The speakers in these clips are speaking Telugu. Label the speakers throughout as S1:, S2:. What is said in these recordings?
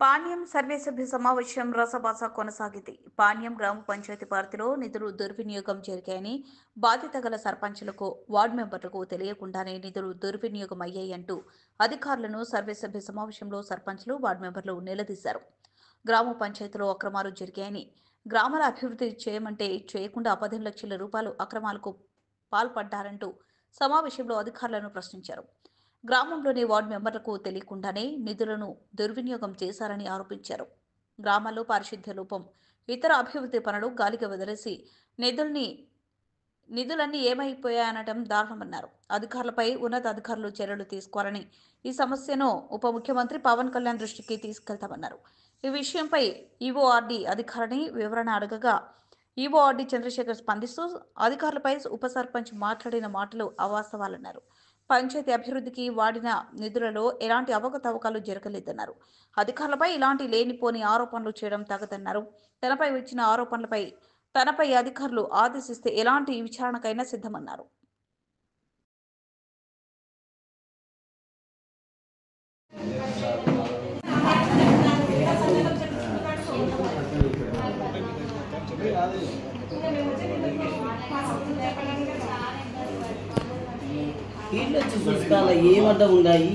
S1: పాణ్యం సర్వేసభ్య సమావేశం రసభాస కొనసాగింది. పాణ్యం గ్రామ పంచాయతీ పరిధిలో నిధులు దుర్వినియోగం జరిగాయని, బాధ్యత గల సర్పంచులకు, వార్డు మెంబర్లకు తెలియకుండానే నిధులు దుర్వినియోగం అయ్యాయంటూ అధికారులను సర్వేసభ్య సమావేశంలో సర్పంచులు, వార్డు మెంబర్లు నిలదీశారు. గ్రామ పంచాయతీలో అక్రమాలు జరిగాయని, గ్రామాల అభివృద్ధి చేయమంటే చేయకుండా 15 లక్షల రూపాయలు అక్రమాలకు పాల్పడ్డారంటూ సమావేశంలో అధికారులను ప్రశ్నించారు. గ్రామంలోని వార్డు మెంబర్లకు తెలియకుండానే నిధులను దుర్వినియోగం చేశారని ఆరోపించారు. గ్రామాల్లో పారిశుద్ధ్య లోపం, ఇతర అభివృద్ధి పనులు గాలికి వదిలేసి నిధులన్నీ ఏమైపోయాయనడం దారుణమన్నారు. అధికారులపై ఉన్నతాధికారులు చర్యలు తీసుకోవాలని, ఈ సమస్యను ఉప ముఖ్యమంత్రి పవన్ కళ్యాణ్ దృష్టికి తీసుకెళ్తామన్నారు. ఈ విషయంపై ఈఓఆర్డీ అధికారిని వివరణ అడగగా ఈఓఆర్డీ చంద్రశేఖర్ స్పందిస్తూ అధికారులపై ఉప సర్పంచ్ మాట్లాడిన మాటలు అవాస్తవాలన్నారు. పంచాయతీ అభివృద్ధికి వాడిన నిధులలో ఎలాంటి అవకతవకలు జరగలేదన్నారు. అధికారులపై ఇలాంటి లేనిపోని ఆరోపణలు చేయడం తగదన్నారు. తనపై వచ్చిన ఆరోపణలపై తనపై అధికారులు ఆదేశిస్తే ఎలాంటి విచారణకైనా సిద్ధమన్నారు.
S2: చూసుకోవాలి ఏమంట ఉన్నాయి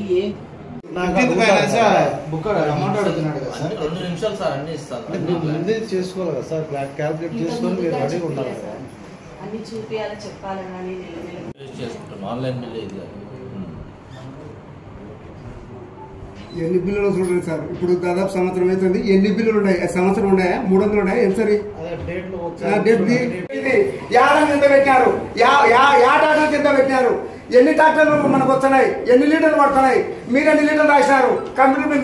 S3: చేసుకోవాలి కదా సార్, క్యాల్కులేట్ చేసుకొని మీరు రెడీగా ఉండాలి కదా.
S2: అన్ని చూపించాలి చెప్పాలని
S4: ఆన్లైన్ బిల్ ఇది
S5: ఎన్ని బిల్లులు చూడండి సార్. ఇప్పుడు దాదాపు సంవత్సరం అవుతుంది. ఎన్ని బిల్లులు ఉన్నాయి? సంవత్సరం ఉన్నాయా? 300 ఉన్నాయా? ఎంత సరి ఎంత పెట్టినారు? టాక్టర్ కింద పెట్టినారు. ఎన్ని టాక్టర్లు మనకు వస్తున్నాయి? ఎన్ని లీటర్లు పడుతున్నాయి? మీరు ఎన్ని లీటర్లు రాసినారు? కంప్యూటర్ మీద